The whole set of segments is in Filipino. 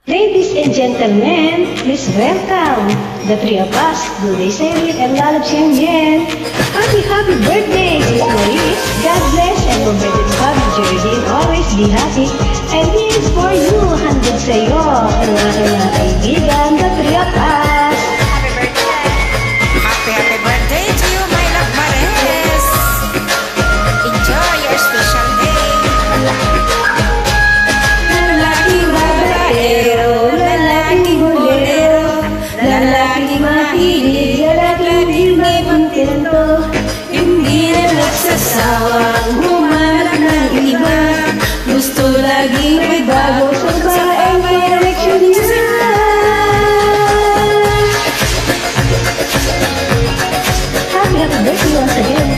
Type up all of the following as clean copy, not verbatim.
Ladies and gentlemen, please welcome the three of us, Duday Serit and Lalab Siangyen. Happy birthday, Sis Maurice. God bless and converted Bobby Jardine. Always be happy. And this is for you, handog sa'yo, ang aking mga kaibigan, the three of us. Happy birthday! Happy birthday to you, my love Mares! Enjoy your special day! Lalaking babaero, lalaking bolero, lalaking mahilig, lalaking di makontento, hindi na nagsasawang humanap ng iba, gusto laging may bago sa babaeng may direksyon niya. Happy birthday once again.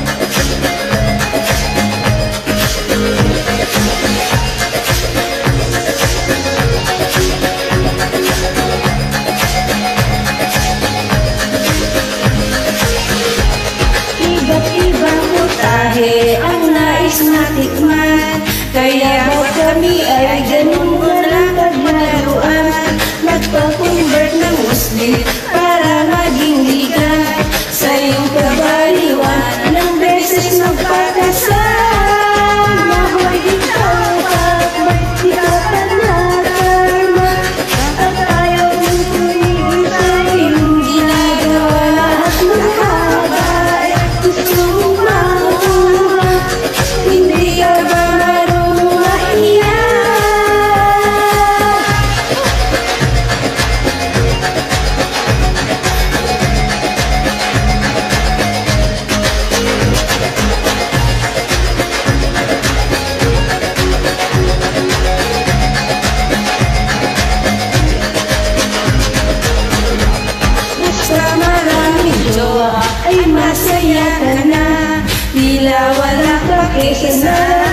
Iba't ibang putahe ang nais matikman, kaya ba't kami ay ganun mo lang paglaruan, nagpa-convert ng Muslim para maging ligan, sa iyong kabaliwan ng beses magpakasal. Mahoy ikaw at ba't di ka pa nakarma, at ayaw mong tumigil sa iyong ginagawa, lahat ng bagay gusto mong makuha, hindi ka ba marunong mahiya? Basta maraming jowa ay masaya ka na, tila wala ka kesa na